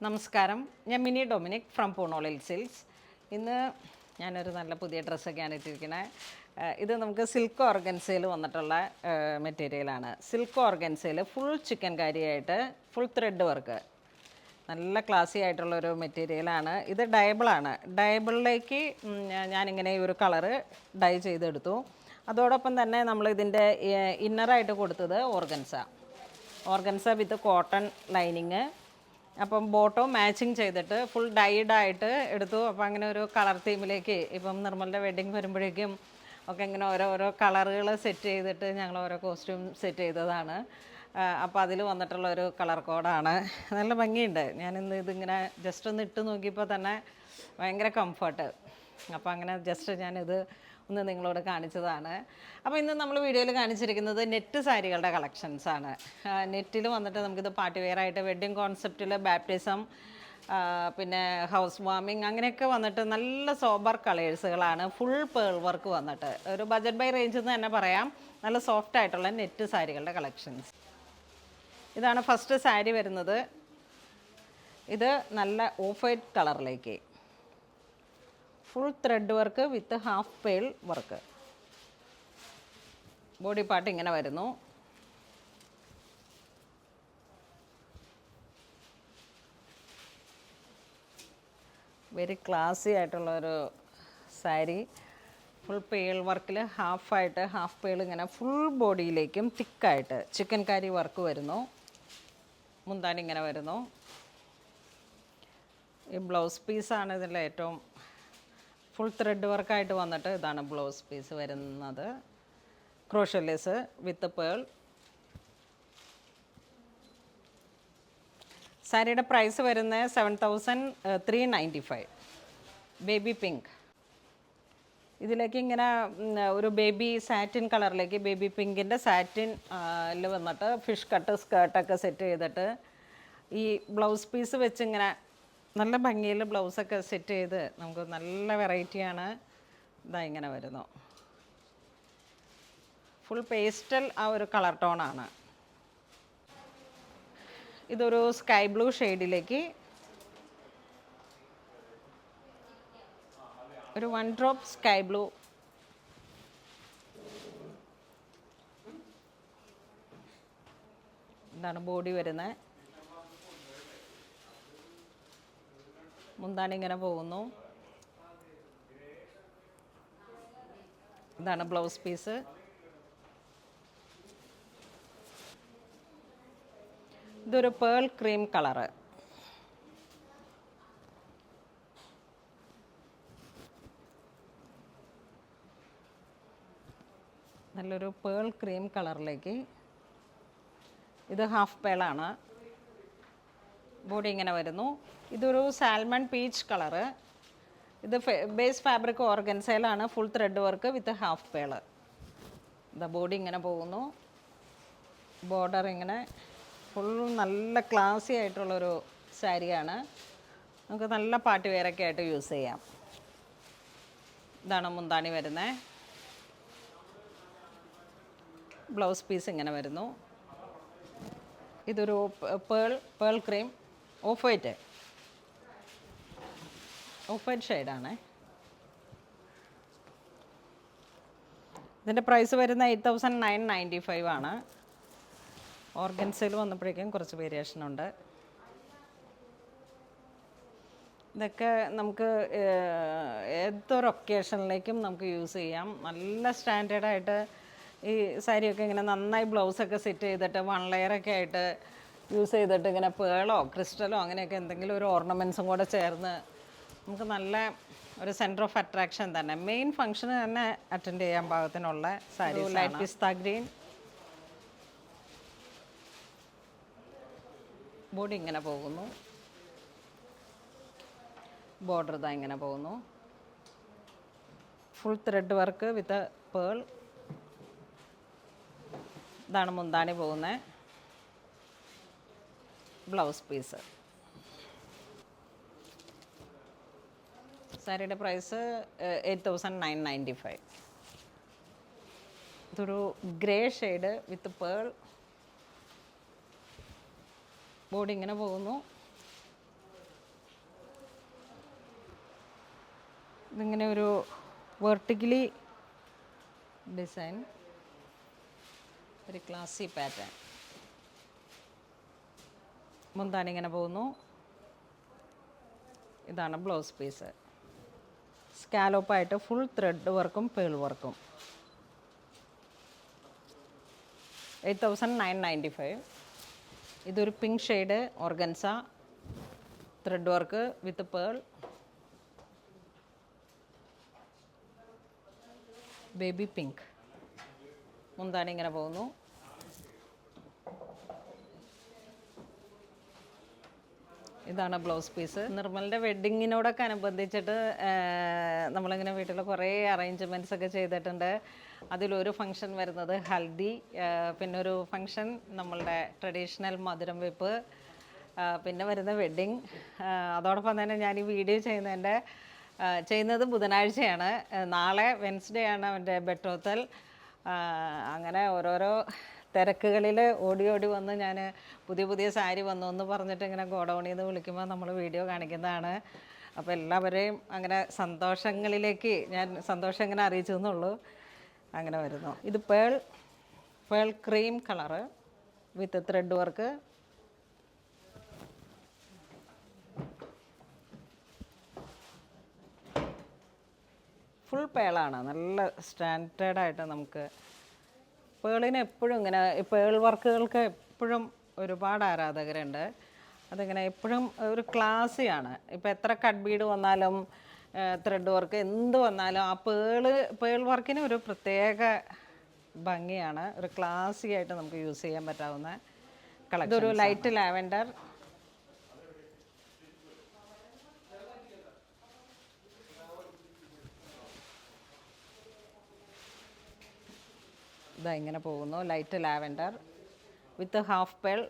നമസ്കാരം, ഞാൻ mini Dominic from പൂണോളിൽ Silks. ഇന്ന് ഞാനൊരു നല്ല പുതിയ ഡ്രസ്സൊക്കെയാണ് ഇട്ടിരിക്കുന്നത്. ഇത് നമുക്ക് സിൽക്ക് ഓർഗൻസയിൽ വന്നിട്ടുള്ള മെറ്റീരിയലാണ്. സിൽക്ക് ഓർഗൻസയിൽ ഫുൾ ചിക്കൻ കാരിയായിട്ട് ഫുൾ ത്രെഡ് വർക്ക്, നല്ല ക്ലാസി ആയിട്ടുള്ളൊരു മെറ്റീരിയലാണ്. ഇത് ഡയബിളാണ്. ഡയബിളിലേക്ക് ഞാനിങ്ങനെ ഈ ഒരു കളറ് ഡൈ ചെയ്തെടുത്തു. അതോടൊപ്പം തന്നെ നമ്മളിതിൻ്റെ ഇന്നറായിട്ട് കൊടുത്തത് ഓർഗൻസ വിത്ത് കോട്ടൺ ലൈനിങ്. അപ്പം ബോട്ടം മാച്ചിങ് ചെയ്തിട്ട് ഫുൾ ഡൈഡായിട്ട് എടുത്തു. അപ്പോൾ അങ്ങനെ ഒരു കളർ തീമിലേക്ക് ഇപ്പം നിർമ്മലിൻ്റെ വെഡ്ഡിങ് വരുമ്പോഴേക്കും ഒക്കെ ഇങ്ങനെ ഓരോ കളറുകൾ സെറ്റ് ചെയ്തിട്ട് ഞങ്ങൾ ഓരോ കോസ്റ്റ്യൂം സെറ്റ് ചെയ്തതാണ്. അപ്പോൾ അതിൽ വന്നിട്ടുള്ള ഒരു കളർ കോഡാണ്. നല്ല ഭംഗിയുണ്ട്. ഞാനിന്ന് ഇതിങ്ങനെ ജസ്റ്റ് ഒന്ന് ഇട്ട് നോക്കിയപ്പോൾ തന്നെ ഭയങ്കര കംഫർട്ട്. അപ്പോൾ അങ്ങനെ ജസ്റ്റ് ഞാനിത് ഒന്ന് നിങ്ങളോട് കാണിച്ചതാണ്. അപ്പോൾ ഇന്ന് നമ്മൾ വീഡിയോയിൽ കാണിച്ചിരിക്കുന്നത് നെറ്റ് സാരികളുടെ കളക്ഷൻസാണ്. നെറ്റിൽ വന്നിട്ട് നമുക്കിത് പാർട്ടി വെയർ ആയിട്ട് വെഡ്ഡിങ് കോൺസെപ്റ്റിൽ ബാപ്റ്റിസം, പിന്നെ ഹൗസ് വാമിങ് അങ്ങനെയൊക്കെ വന്നിട്ട് നല്ല സോബർ കളേഴ്സുകളാണ്. ഫുൾ പേൾ വർക്ക് വന്നിട്ട് ഒരു ബജറ്റ് ബൈ റേഞ്ച് എന്ന് തന്നെ പറയാം. നല്ല സോഫ്റ്റ് ആയിട്ടുള്ള നെറ്റ് സാരികളുടെ കളക്ഷൻസ്. ഇതാണ് ഫസ്റ്റ് സാരി വരുന്നത്. ഇത് നല്ല ഓഫ് വൈറ്റ് കളറിലേക്ക് full thread work with half pearl work. Body part ഇങ്ങനെ വരുന്നു. വെരി ക്ലാസി ആയിട്ടുള്ളൊരു സാരി. ഫുൾ പേൾ വർക്കിൽ ഹാഫ് പേൾ ഇങ്ങനെ ഫുൾ ബോഡിയിലേക്കും തിക്കായിട്ട് ചിക്കൻ കാരി വർക്ക് വരുന്നു. മുന്താണി ഇങ്ങനെ വരുന്നു. ഈ ബ്ലൗസ് പീസാണ് ഇതിൽ ഏറ്റവും ഫുൾ ത്രെഡ് വർക്കായിട്ട് വന്നിട്ട് ഇതാണ് ബ്ലൗസ് പീസ് വരുന്നത്. Crochet lace with pearl. സാരിയുടെ പ്രൈസ് വരുന്നത് 7395. Baby pink. ഇതിലേക്ക് ഇങ്ങനെ ഒരു ബേബി സാറ്റിൻ കളറിലേക്ക് ബേബി പിങ്കിൻ്റെ സാറ്റിനിൽ വന്നിട്ട് ഫിഷ് കട്ട് സ്കേർട്ടൊക്കെ സെറ്റ് ചെയ്തിട്ട് ഈ ബ്ലൗസ് പീസ് വെച്ച് ഇങ്ങനെ നല്ല ഭംഗിയിൽ ബ്ലൗസൊക്കെ സെറ്റ് ചെയ്ത് നമുക്ക് നല്ല വെറൈറ്റിയാണ്. ഇതാ ഇങ്ങനെ വരുന്നു. ഫുൾ പേസ്റ്റൽ ആ ഒരു കളർ ടോണാണ്. ഇതൊരു സ്കൈ ബ്ലൂ ഷെയ്ഡിലേക്ക് ഒരു 1 ഡ്രോപ്പ് സ്കൈ ബ്ലൂ. ഇതാണ് ബോഡി വരുന്നത്. മുന്താണി ഇങ്ങനെ പോകുന്നു. ഇതാണ് ബ്ലൗസ് പീസ്. ഇതൊരു പേൾ ക്രീം കളറ്. നല്ലൊരു പേൾ ക്രീം കളറിലേക്ക്. ഇത് ഹാഫ് പേളാണ്. ബോഡി ഇങ്ങനെ വരുന്നു. ഇതൊരു സാൽമൺ പീച്ച് കളറ്. ഇത് ബേസ് ഫാബ്രിക് ഓർഗൻസയിലാണ്. Full thread work with half pearl. ഇതാ ബോഡി ഇങ്ങനെ പോകുന്നു. ബോർഡർ ഇങ്ങനെ ഫുൾ നല്ല ക്ലാസി ആയിട്ടുള്ളൊരു സാരിയാണ്. നമുക്ക് നല്ല പാർട്ടി വെയറൊക്കെ ആയിട്ട് യൂസ് ചെയ്യാം. ഇതാണ് മുന്താണി വരുന്നത്. ബ്ലൗസ് പീസ് ഇങ്ങനെ വരുന്നു. ഇതൊരു പേൾ ക്രീം ഓഫ് വൈറ്റ് ഷെയ്ഡാണ്. ഇതിൻ്റെ പ്രൈസ് വരുന്ന 8995 ആണ്. ഓർഗൻസയിൽ വന്നപ്പോഴേക്കും കുറച്ച് വേരിയേഷൻ ഉണ്ട്. ഇതൊക്കെ നമുക്ക് ഏതൊരു ഒക്കേഷനിലേക്കും നമുക്ക് യൂസ് ചെയ്യാം. നല്ല സ്റ്റാൻഡേർഡായിട്ട് ഈ സാരിയൊക്കെ ഇങ്ങനെ നന്നായി ബ്ലൗസൊക്കെ സെറ്റ് ചെയ്തിട്ട് 1 ലെയറൊക്കെ ആയിട്ട് യൂസ് ചെയ്തിട്ട് ഇങ്ങനെ പേളോ ക്രിസ്റ്റലോ അങ്ങനെയൊക്കെ എന്തെങ്കിലും ഒരു ഓർണമെൻറ്റ്സും കൂടെ ചേർന്ന് നമുക്ക് നല്ല ഒരു സെൻറ്റർ ഓഫ് അട്രാക്ഷൻ തന്നെ, മെയിൻ ഫംഗ്ഷന് തന്നെ അറ്റൻഡ് ചെയ്യാൻ പാകത്തിനുള്ള sari. Light pista green. Body ഇങ്ങനെ പോകുന്നു. ബോർഡർ ഇതാ ഇങ്ങനെ പോകുന്നു. Full thread work with pearl. ഇതാണ് മുന്താണി പോകുന്നത്. Blouse piece. സാരിയുടെ പ്രൈസ് 8995. ഇതൊരു grey shade with pearl. Body ഇങ്ങനെ പോകുന്നു. ഇതിങ്ങനെ ഒരു വെർട്ടിക്കലി ഡിസൈൻ, ഒരു ക്ലാസി പാറ്റേൺ. മുന്താണി ഇങ്ങനെ പോകുന്നു. ഇതാണ് ബ്ലൗസ് പീസ്. സ്കാലോപ്പായിട്ട് ഫുൾ ത്രെഡ് വർക്കും പേൾ വർക്കും. 8,995. ഇതൊരു pink shade organza, thread work with pearl, baby pink. മുന്താണി ഇങ്ങനെ പോകുന്നു. ഇതാണ് ബ്ലൗസ് പീസ്. നിർമ്മലിൻ്റെ വെഡ്ഡിങ്ങിനോടൊക്കെ അനുബന്ധിച്ചിട്ട് നമ്മളിങ്ങനെ വീട്ടിൽ കുറേ അറേഞ്ച്മെൻറ്റ്സ് ഒക്കെ ചെയ്തിട്ടുണ്ട്. അതിലൊരു ഫങ്ഷൻ വരുന്നത് ഹൽദി, പിന്നെ ഒരു ഫങ്ഷൻ നമ്മളുടെ ട്രഡീഷണൽ മധുരം വെപ്പ്, പിന്നെ വരുന്ന വെഡ്ഡിങ്. അതോടൊപ്പം തന്നെ ഞാൻ ഈ വീഡിയോ ചെയ്യുന്നത് ബുധനാഴ്ചയാണ്. നാളെ വെൻസ്ഡേ ആണ് അവൻ്റെ ബെട്രോത്തൽ. അങ്ങനെ ഓരോരോ തിരക്കുകളിൽ ഓടി ഓടി വന്ന് ഞാൻ പുതിയ സാരി വന്നു എന്ന് പറഞ്ഞിട്ട് ഇങ്ങനെ ഗോഡൗണിൽ നിന്ന് വിളിക്കുമ്പോൾ നമ്മൾ വീഡിയോ കാണിക്കുന്നതാണ്. അപ്പോൾ എല്ലാവരെയും അങ്ങനെ സന്തോഷങ്ങളിലേക്ക് ഞാൻ സന്തോഷം ഇങ്ങനെ അറിയിച്ചു എന്നുള്ളൂ. അങ്ങനെ വരുന്നു. ഇത് pearl cream colour with thread work. Full പേളാണ്. നല്ല സ്റ്റാൻഡേർഡായിട്ട് നമുക്ക് പേളിന് എപ്പോഴും ഇങ്ങനെ പേൾ വർക്കുകൾക്ക് എപ്പോഴും ഒരുപാട് ആരാധകരുണ്ട്. അതിങ്ങനെ എപ്പോഴും ഒരു ക്ലാസ്സിയാണ്. ഇപ്പോൾ എത്ര കട്ട് ബീഡ് വന്നാലും ത്രെഡ് വർക്ക് എന്ത് വന്നാലും ആ പേൾ വർക്കിന് ഒരു പ്രത്യേക ഭംഗിയാണ്. ഒരു ക്ലാസി ആയിട്ട് നമുക്ക് യൂസ് ചെയ്യാൻ പറ്റാവുന്ന കളക്ഷൻ. ഇതൊരു ലൈറ്റ് ലാവൻഡർ, ഇതാ ഇങ്ങനെ പോകുന്നു. ലൈറ്റ് ലാവൻഡർ വിത്ത് ഹാഫ് പേൾ.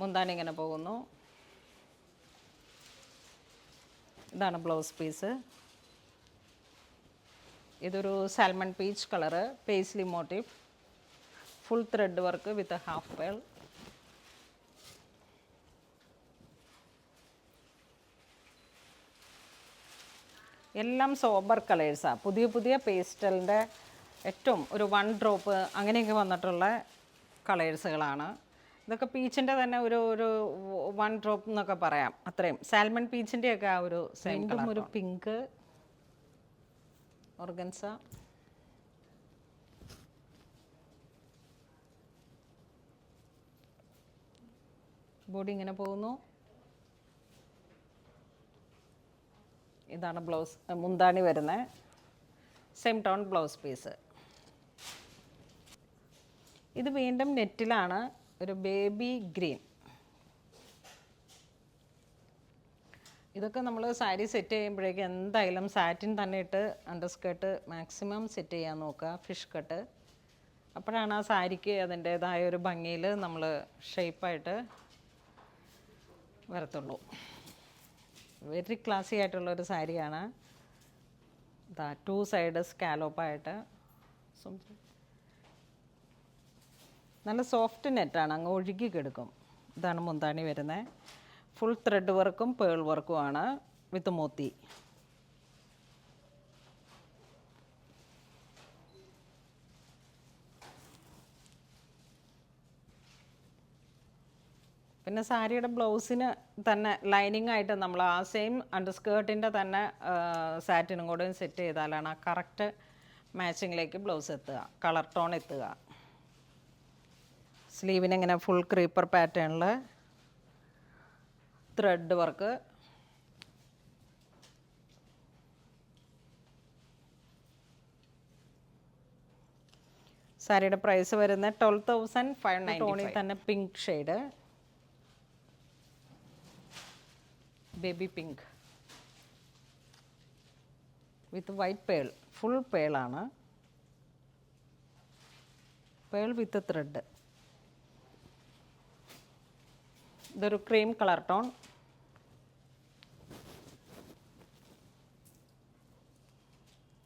മുന്താണി ഇങ്ങനെ പോകുന്നു. ഇതാണ് ബ്ലൗസ് പീസ്. ഇതൊരു salmon peach colour, paisley motive, full thread work with half pearl. എല്ലാം സോബർ കളേഴ്സാണ്. പുതിയ പേസ്റ്റലിൻ്റെ ഏറ്റവും ഒരു 1 ഡ്രോപ്പ് അങ്ങനെയൊക്കെ വന്നിട്ടുള്ള കളേഴ്സുകളാണ്. ഇതൊക്കെ പീച്ചിൻ്റെ തന്നെ ഒരു 1 ഡ്രോപ്പ് എന്നൊക്കെ പറയാം. അത്രയും സാൽമൺ പീച്ചിൻ്റെയൊക്കെ ആ ഒരു സെയിം കളർ. ഒരു പിങ്ക് ഓർഗൻസ. ബോഡി ഇങ്ങനെ പോകുന്നു. ഇതാണ് ബ്ലൗസ് മുന്താണി വരുന്നത്. Same tone blouse piece. ഇത് വീണ്ടും നെറ്റിലാണ്, ഒരു ബേബി ഗ്രീൻ. ഇതൊക്കെ നമ്മൾ സാരി സെറ്റ് ചെയ്യുമ്പോഴേക്കും എന്തായാലും സാറ്റിൻ തന്നെ ഇട്ട് അണ്ടർസ്കേർട്ട് മാക്സിമം സെറ്റ് ചെയ്യാൻ നോക്കുക, ഫിഷ് കട്ട്. അപ്പോഴാണ് ആ സാരിക്ക് അതിൻ്റേതായ ഒരു ഭംഗിയിൽ നമ്മൾ ഷേപ്പായിട്ട് വരത്തുള്ളൂ. വെരി ക്ലാസി ആയിട്ടുള്ളൊരു സാരിയാണ്. ഇതാ 2 സൈഡ് സ്കാലോപ്പായിട്ട് നല്ല സോഫ്റ്റ് നെറ്റാണ്, അങ്ങ് ഒഴുകി കിടക്കും. ഇതാണ് മുന്താണി വരുന്നത്. ഫുൾ ത്രെഡ് വർക്കും പേൾ വർക്കുമാണ് വിത്ത് മോത്തി. പിന്നെ സാരിയുടെ ബ്ലൗസിന് തന്നെ ലൈനിങ് ആയിട്ട് നമ്മൾ ആ സെയിം അണ്ടർസ്കേർട്ടിൻ്റെ തന്നെ സാറ്റിനും കൂടെ സെറ്റ് ചെയ്താലാണ് ആ കറക്റ്റ് മാച്ചിങ്ങിലേക്ക് ബ്ലൗസ് എത്തുക, കളർ ടോൺ എത്തുക. സ്ലീവിന് ഇങ്ങനെ ഫുൾ ക്രീപ്പർ പാറ്റേണിൽ ത്രെഡ് വർക്ക്. സാരിയുടെ പ്രൈസ് വരുന്നത് 12,590. ടോണിൽ തന്നെ pink shade, baby pink with white pearl. Full പേളാണ്, പേൾ വിത്ത് ത്രെഡ്. ഇതൊരു ക്രീം കളർ ടോൺ.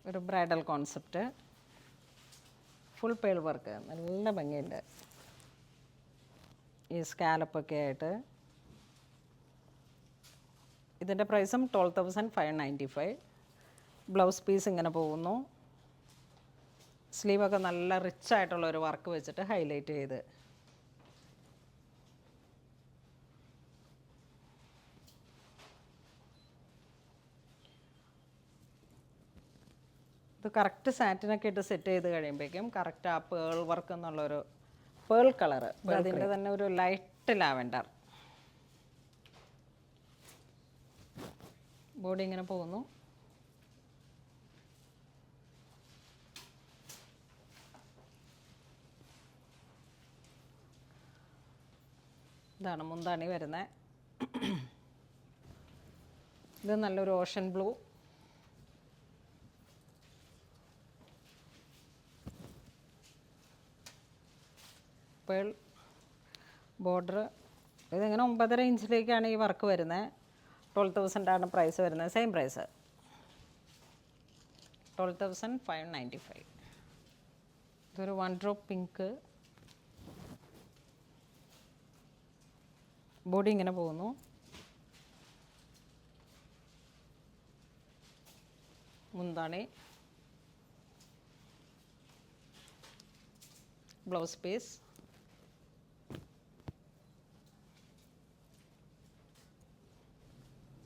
ഒരു bridal concept, full pearl work, നല്ല ഭംഗിയുണ്ട്. ഈ സ്കാലപ്പൊക്കെ ആയിട്ട് ഇതിൻ്റെ പ്രൈസും 12,595. ബ്ലൗസ് പീസ് ഇങ്ങനെ പോകുന്നു. സ്ലീവൊക്കെ നല്ല റിച്ച് ആയിട്ടുള്ള ഒരു വർക്ക് വെച്ചിട്ട് ഹൈലൈറ്റ് ചെയ്ത്. ഇത് കറക്റ്റ് സാറ്റിനൊക്കെ ഇട്ട് സെറ്റ് ചെയ്ത് കഴിയുമ്പോഴേക്കും കറക്റ്റ് ആ പേൾ വർക്ക് എന്നുള്ളൊരു പേൾ കളറ്, അതിൻ്റെ തന്നെ ഒരു ലൈറ്റ് ലാവെൻഡർ. ബോഡി ഇങ്ങനെ പോകുന്നു. ഇതാണ് മുന്താണി വരുന്നത്. ഇത് നല്ലൊരു ഓഷൻ ബ്ലൂ. Pearl border. ഇതിങ്ങനെ 9.5 ഇഞ്ചിലേക്കാണ് ഈ വർക്ക് വരുന്നത്. 12,000 പ്രൈസ് വരുന്നത്. Same price 12,595. ഇതൊരു 1 ഡ്രോപ്പ് പിങ്ക്. ബോഡി ഇങ്ങനെ പോകുന്നു. മുന്താണി, ബ്ലൗസ് പീസ്.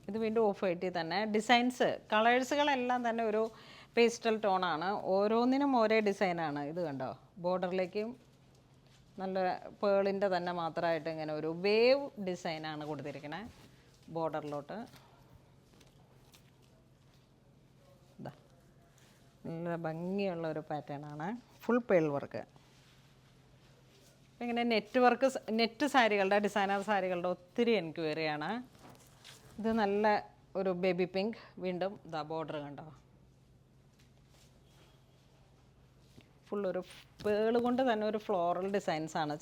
ഇത് വീണ്ടും ഓഫ് വൈറ്റിൽ തന്നെ. ഡിസൈൻസ് കളേഴ്സുകളെല്ലാം തന്നെ ഒരു പേസ്റ്റൽ ടോണാണ്. ഓരോന്നിനും ഒരേ ഡിസൈനാണ്. ഇത് കണ്ടോ, ബോർഡറിലേക്കും നല്ല പേളിൻ്റെ തന്നെ മാത്രമായിട്ട് ഇങ്ങനെ ഒരു വേവ് ഡിസൈനാണ് കൊടുത്തിരിക്കുന്നത് ബോർഡറിലോട്ട്. ഇതാ നല്ല ഭംഗിയുള്ള ഒരു പാറ്റേൺ ആണ്. Full pearl work. ഇങ്ങനെ നെറ്റ് സാരികളുടെ, ഡിസൈനർ സാരികളുടെ ഒത്തിരി എൻക്വയറിയാണ്. ഇത് നല്ല ഒരു ബേബി പിങ്ക്. വീണ്ടും ഇതാ ബോർഡർ കണ്ടോ, ഫുൾ ഒരു പേള് കൊണ്ട് തന്നെ ഒരു ഫ്ലോറൽ ഡിസൈൻസാണ്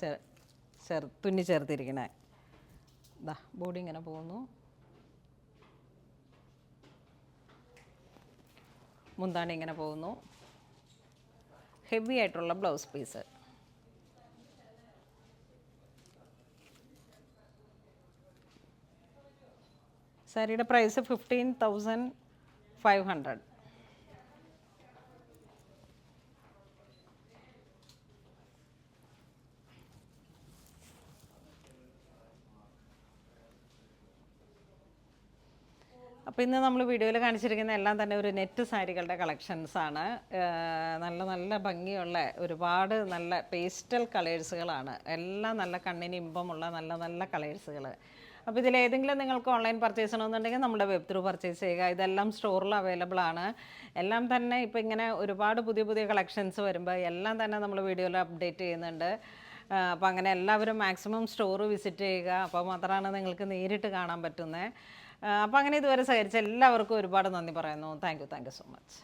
തുന്നി ചേർത്തിരിക്കുന്നത്. ഇതാ ബോഡി ഇങ്ങനെ പോകുന്നു. മുന്താണി ഇങ്ങനെ പോകുന്നു. ഹെവി ആയിട്ടുള്ള ബ്ലൗസ് പീസ്. സാരിയുടെ പ്രൈസ് 15,500. അപ്പോൾ ഇന്ന് നമ്മൾ വീഡിയോയിൽ കാണിച്ചിരിക്കുന്ന എല്ലാം തന്നെ ഒരു നെറ്റ് സാരികളുടെ കളക്ഷൻസാണ്. നല്ല നല്ല ഭംഗിയുള്ള ഒരുപാട് നല്ല പേസ്റ്റൽ കളേഴ്സുകളാണ്. എല്ലാം നല്ല കണ്ണിന് ഇമ്പമുള്ള നല്ല നല്ല കളേഴ്സുകൾ. അപ്പോൾ ഇതിലേതെങ്കിലും നിങ്ങൾക്ക് ഓൺലൈൻ പർച്ചേസ് ചെയ്യണമെന്നുണ്ടെങ്കിൽ നമ്മുടെ വെബ് ത്രൂ പർച്ചേസ് ചെയ്യുക. ഇതെല്ലാം സ്റ്റോറിൽ അവൈലബിൾ ആണ്. എല്ലാം തന്നെ ഇപ്പോൾ ഇങ്ങനെ ഒരുപാട് പുതിയ പുതിയ കളക്ഷൻസ് വരുമ്പോൾ എല്ലാം തന്നെ നമ്മൾ വീഡിയോയിൽ അപ്ഡേറ്റ് ചെയ്യുന്നുണ്ട്. അപ്പോൾ അങ്ങനെ എല്ലാവരും മാക്സിമം സ്റ്റോർ വിസിറ്റ് ചെയ്യുക. അപ്പോൾ മാത്രമാണ് നിങ്ങൾക്ക് നേരിട്ട് കാണാൻ പറ്റുന്നത്. അപ്പോൾ അങ്ങനെ ഇതുവരെ സഹകരിച്ച എല്ലാവർക്കും ഒരുപാട് നന്ദി പറയുന്നു. Thank you so much.